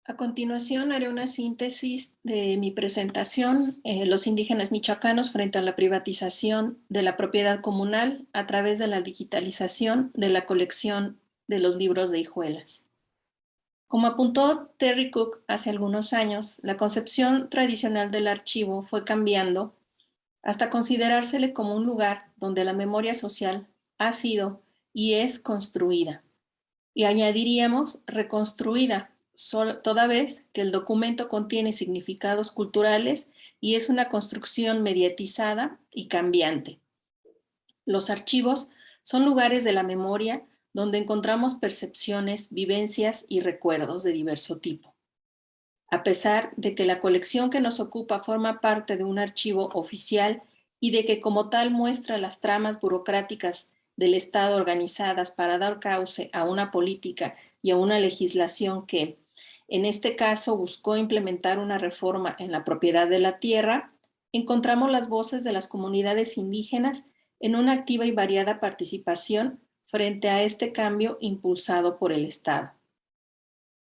A continuación haré una síntesis de mi presentación, los indígenas michoacanos frente a la privatización de la propiedad comunal a través de la digitalización de la colección de los libros de Hijuelas. Como apuntó Terry Cook hace algunos años, la concepción tradicional del archivo fue cambiando hasta considerársele como un lugar donde la memoria social ha sido y es construida. Y añadiríamos reconstruida, toda vez que el documento contiene significados culturales y es una construcción mediatizada y cambiante. Los archivos son lugares de la memoria donde encontramos percepciones, vivencias y recuerdos de diverso tipo. A pesar de que la colección que nos ocupa forma parte de un archivo oficial y de que como tal muestra las tramas burocráticas del Estado organizadas para dar cauce a una política y a una legislación que, en este caso, buscó implementar una reforma en la propiedad de la tierra, encontramos las voces de las comunidades indígenas en una activa y variada participación frente a este cambio impulsado por el Estado.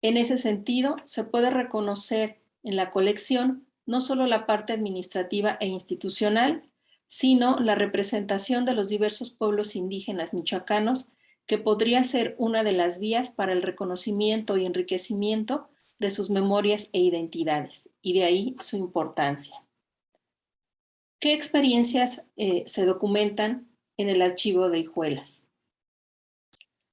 En ese sentido, se puede reconocer en la colección no solo la parte administrativa e institucional, sino la representación de los diversos pueblos indígenas michoacanos, que podría ser una de las vías para el reconocimiento y enriquecimiento de sus memorias e identidades, y de ahí su importancia. ¿Qué experiencias se documentan en el archivo de Hijuelas?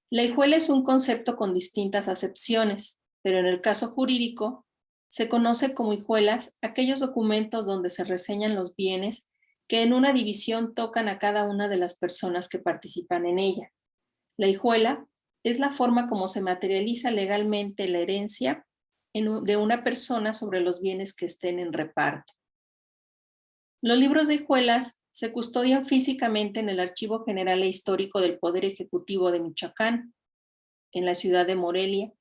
La hijuela es un concepto con distintas acepciones, pero en el caso jurídico se conoce como hijuelas aquellos documentos donde se reseñan los bienes que en una división tocan a cada una de las personas que participan en ella. La hijuela es la forma como se materializa legalmente la herencia de una persona sobre los bienes que estén en reparto. Los libros de hijuelas se custodian físicamente en el Archivo General e Histórico del Poder Ejecutivo de Michoacán, en la ciudad de Morelia,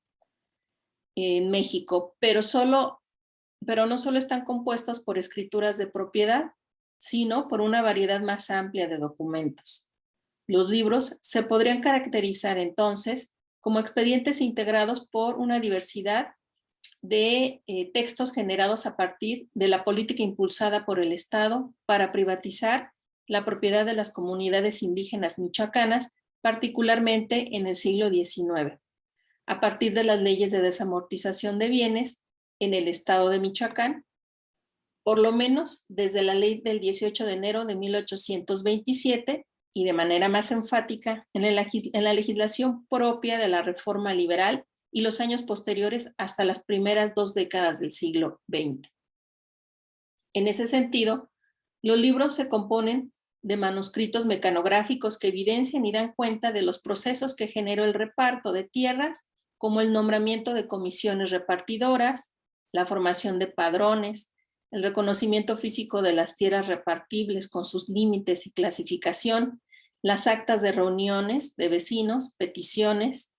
en México, pero no solo están compuestos por escrituras de propiedad, sino por una variedad más amplia de documentos. Los libros se podrían caracterizar entonces como expedientes integrados por una diversidad de textos generados a partir de la política impulsada por el Estado para privatizar la propiedad de las comunidades indígenas michoacanas, particularmente en el siglo XIX, a partir de las leyes de desamortización de bienes en el estado de Michoacán, por lo menos desde la ley del 18 de enero de 1827 y de manera más enfática en la legislación propia de la reforma liberal y los años posteriores hasta las primeras 2 décadas del siglo XX. En ese sentido, los libros se componen de manuscritos mecanográficos que evidencian y dan cuenta de los procesos que generó el reparto de tierras, como el nombramiento de comisiones repartidoras, la formación de padrones, el reconocimiento físico de las tierras repartibles con sus límites y clasificación, las actas de reuniones de vecinos, peticiones,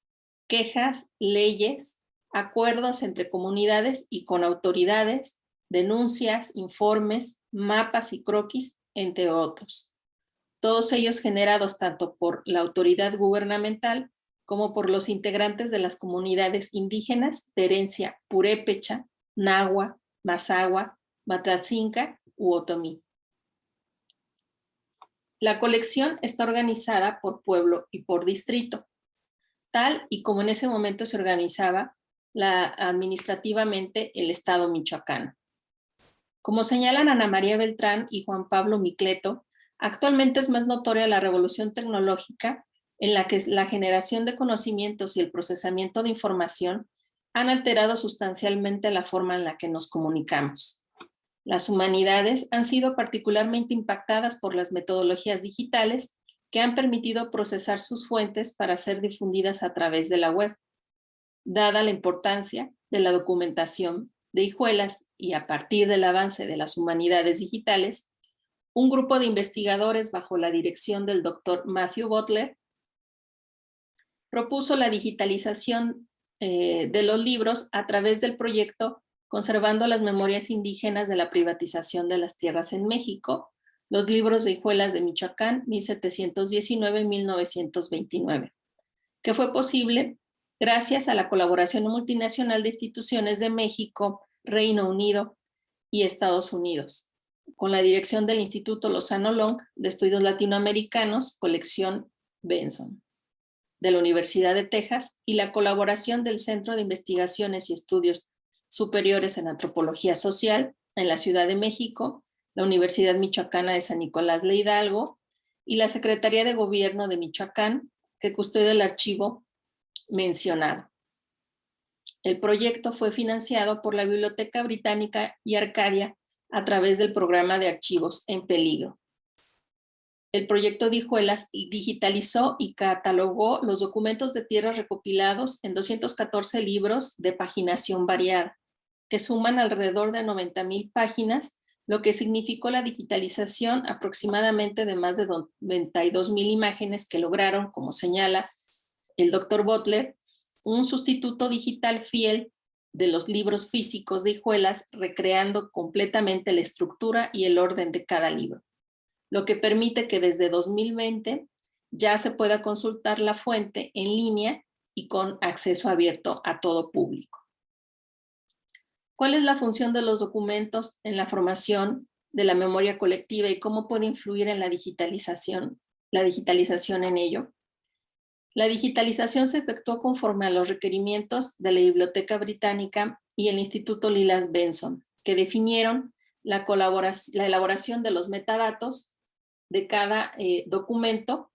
quejas, leyes, acuerdos entre comunidades y con autoridades, denuncias, informes, mapas y croquis, entre otros. Todos ellos generados tanto por la autoridad gubernamental como por los integrantes de las comunidades indígenas de herencia purépecha, náhua, mazahua, matlatzinca u otomí. La colección está organizada por pueblo y por distrito, tal y como en ese momento se organizaba administrativamente el Estado michoacano. Como señalan Ana María Beltrán y Juan Pablo Micleto, actualmente es más notoria la revolución tecnológica en la que la generación de conocimientos y el procesamiento de información han alterado sustancialmente la forma en la que nos comunicamos. Las humanidades han sido particularmente impactadas por las metodologías digitales que han permitido procesar sus fuentes para ser difundidas a través de la web. Dada la importancia de la documentación de hijuelas y a partir del avance de las humanidades digitales, un grupo de investigadores bajo la dirección del doctor Matthew Butler propuso la digitalización de los libros a través del proyecto Conservando las Memorias Indígenas de la Privatización de las Tierras en México, los libros de hijuelas de Michoacán, 1719-1929, que fue posible gracias a la colaboración multinacional de instituciones de México, Reino Unido y Estados Unidos, con la dirección del Instituto Lozano Long de Estudios Latinoamericanos, colección Benson, de la Universidad de Texas, y la colaboración del Centro de Investigaciones y Estudios Superiores en Antropología Social en la Ciudad de México, la Universidad Michoacana de San Nicolás de Hidalgo y la Secretaría de Gobierno de Michoacán, que custodia el archivo mencionado. El proyecto fue financiado por la Biblioteca Británica y Arcadia a través del programa de archivos en peligro. El proyecto de Hijuelas digitalizó y catalogó los documentos de tierras recopilados en 214 libros de paginación variada, que suman alrededor de 90,000 páginas, lo que significó la digitalización aproximadamente de más de 92,000 imágenes que lograron, como señala el doctor Butler, un sustituto digital fiel de los libros físicos de Hijuelas, recreando completamente la estructura y el orden de cada libro, lo que permite que desde 2020 ya se pueda consultar la fuente en línea y con acceso abierto a todo público. ¿Cuál es la función de los documentos en la formación de la memoria colectiva y cómo puede influir en la digitalización en ello? La digitalización se efectuó conforme a los requerimientos de la Biblioteca Británica y el Instituto Lilas Benson, que definieron la elaboración de los metadatos de cada documento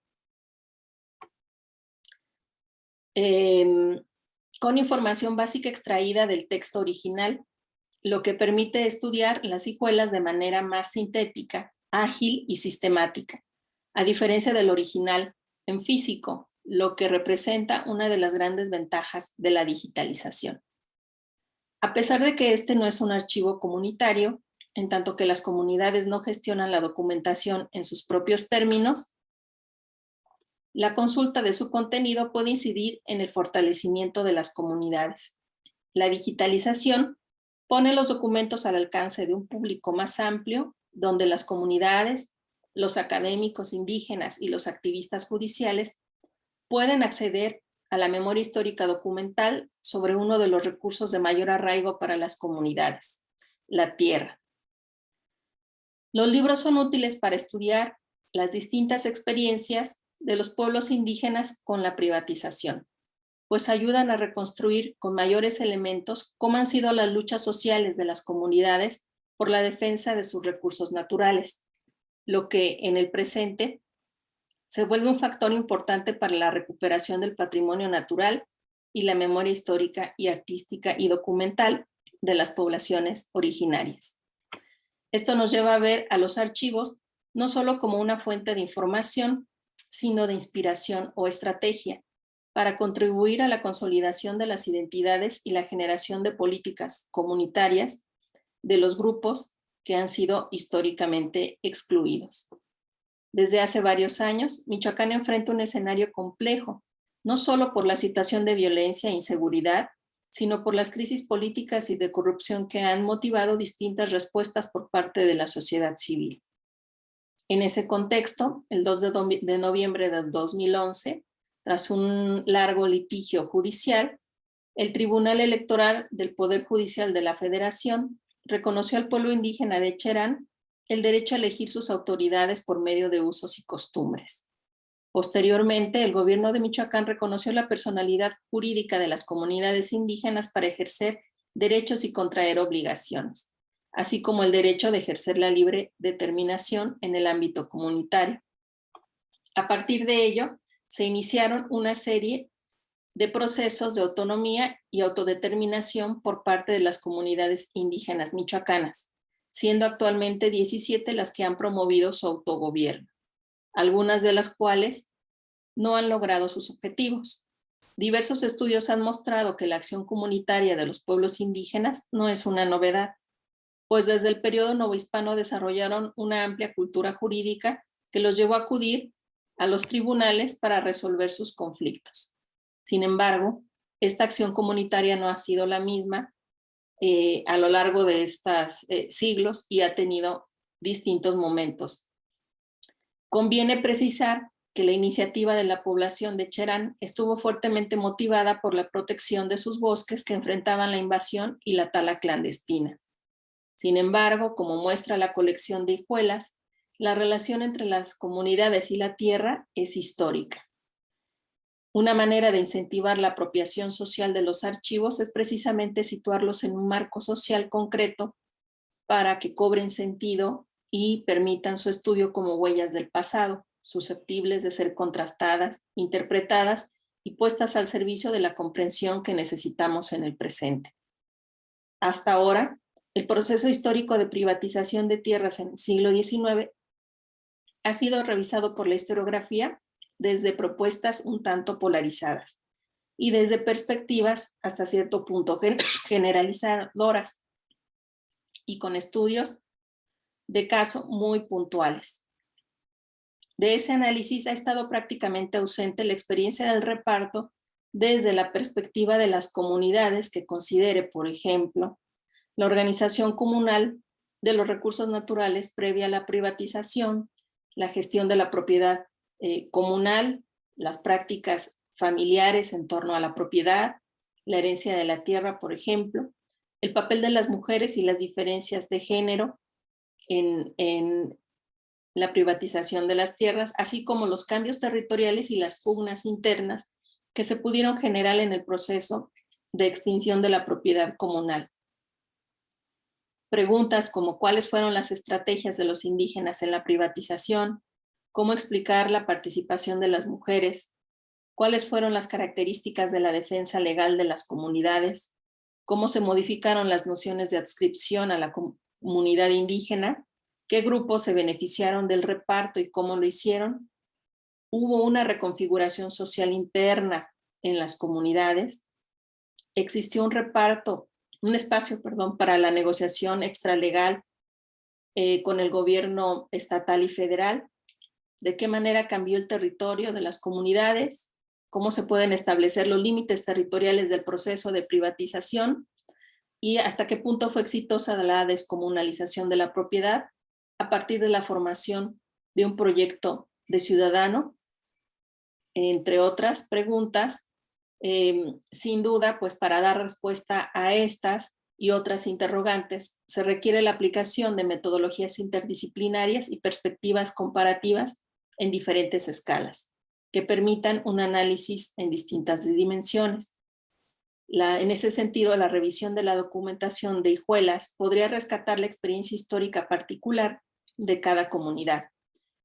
con información básica extraída del texto original, lo que permite estudiar las hijuelas de manera más sintética, ágil y sistemática, a diferencia del original en físico, lo que representa una de las grandes ventajas de la digitalización. A pesar de que este no es un archivo comunitario, en tanto que las comunidades no gestionan la documentación en sus propios términos, la consulta de su contenido puede incidir en el fortalecimiento de las comunidades. La digitalización pone los documentos al alcance de un público más amplio, donde las comunidades, los académicos indígenas y los activistas judiciales pueden acceder a la memoria histórica documental sobre uno de los recursos de mayor arraigo para las comunidades, la tierra. Los libros son útiles para estudiar las distintas experiencias de los pueblos indígenas con la privatización, pues ayudan a reconstruir con mayores elementos cómo han sido las luchas sociales de las comunidades por la defensa de sus recursos naturales, lo que en el presente se vuelve un factor importante para la recuperación del patrimonio natural y la memoria histórica y artística y documental de las poblaciones originarias. Esto nos lleva a ver a los archivos no solo como una fuente de información, sino de inspiración o estrategia, para contribuir a la consolidación de las identidades y la generación de políticas comunitarias de los grupos que han sido históricamente excluidos. Desde hace varios años, Michoacán enfrenta un escenario complejo, no solo por la situación de violencia e inseguridad, sino por las crisis políticas y de corrupción que han motivado distintas respuestas por parte de la sociedad civil. En ese contexto, el 2 de noviembre de 2011, tras un largo litigio judicial, el Tribunal Electoral del Poder Judicial de la Federación reconoció al pueblo indígena de Cherán el derecho a elegir sus autoridades por medio de usos y costumbres. Posteriormente, el gobierno de Michoacán reconoció la personalidad jurídica de las comunidades indígenas para ejercer derechos y contraer obligaciones, así como el derecho de ejercer la libre determinación en el ámbito comunitario. A partir de ello, se iniciaron una serie de procesos de autonomía y autodeterminación por parte de las comunidades indígenas michoacanas, siendo actualmente 17 las que han promovido su autogobierno, algunas de las cuales no han logrado sus objetivos. Diversos estudios han mostrado que la acción comunitaria de los pueblos indígenas no es una novedad, pues desde el periodo novohispano desarrollaron una amplia cultura jurídica que los llevó a acudir a los tribunales para resolver sus conflictos. Sin embargo, esta acción comunitaria no ha sido la misma a lo largo de estos siglos y ha tenido distintos momentos. Conviene precisar que la iniciativa de la población de Cherán estuvo fuertemente motivada por la protección de sus bosques que enfrentaban la invasión y la tala clandestina. Sin embargo, como muestra la colección de hijuelas, la relación entre las comunidades y la tierra es histórica. Una manera de incentivar la apropiación social de los archivos es precisamente situarlos en un marco social concreto para que cobren sentido y permitan su estudio como huellas del pasado, susceptibles de ser contrastadas, interpretadas y puestas al servicio de la comprensión que necesitamos en el presente. Hasta ahora, el proceso histórico de privatización de tierras en el siglo XIX ha sido revisado por la historiografía desde propuestas un tanto polarizadas y desde perspectivas hasta cierto punto generalizadoras y con estudios de caso muy puntuales. De ese análisis ha estado prácticamente ausente la experiencia del reparto desde la perspectiva de las comunidades que considere, por ejemplo, la organización comunal de los recursos naturales previa a la privatización, la gestión de la propiedad comunal, las prácticas familiares en torno a la propiedad, la herencia de la tierra, por ejemplo, el papel de las mujeres y las diferencias de género en la privatización de las tierras, así como los cambios territoriales y las pugnas internas que se pudieron generar en el proceso de extinción de la propiedad comunal. Preguntas como cuáles fueron las estrategias de los indígenas en la privatización, cómo explicar la participación de las mujeres, cuáles fueron las características de la defensa legal de las comunidades, cómo se modificaron las nociones de adscripción a la comunidad indígena, qué grupos se beneficiaron del reparto y cómo lo hicieron. Hubo una reconfiguración social interna en las comunidades, existió un espacio para la negociación extralegal con el gobierno estatal y federal, de qué manera cambió el territorio de las comunidades, cómo se pueden establecer los límites territoriales del proceso de privatización y hasta qué punto fue exitosa la descomunalización de la propiedad a partir de la formación de un proyecto de ciudadano, entre otras preguntas. Sin duda, pues para dar respuesta a estas y otras interrogantes, se requiere la aplicación de metodologías interdisciplinarias y perspectivas comparativas en diferentes escalas, que permitan un análisis en distintas dimensiones. En ese sentido, la revisión de la documentación de hijuelas podría rescatar la experiencia histórica particular de cada comunidad,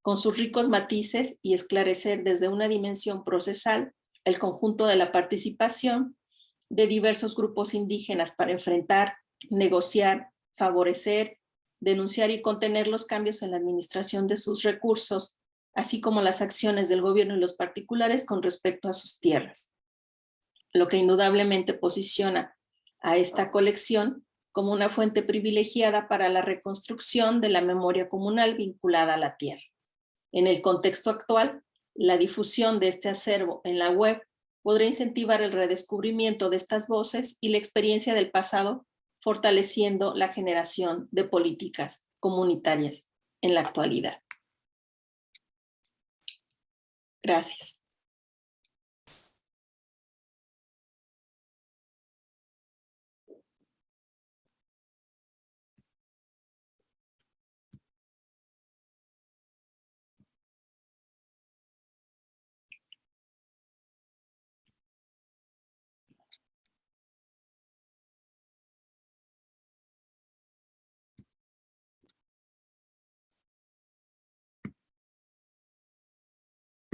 con sus ricos matices y esclarecer desde una dimensión procesal el conjunto de la participación de diversos grupos indígenas para enfrentar, negociar, favorecer, denunciar y contener los cambios en la administración de sus recursos, así como las acciones del gobierno y los particulares con respecto a sus tierras. Lo que indudablemente posiciona a esta colección como una fuente privilegiada para la reconstrucción de la memoria comunal vinculada a la tierra. En el contexto actual, la difusión de este acervo en la web podrá incentivar el redescubrimiento de estas voces y la experiencia del pasado, fortaleciendo la generación de políticas comunitarias en la actualidad. Gracias.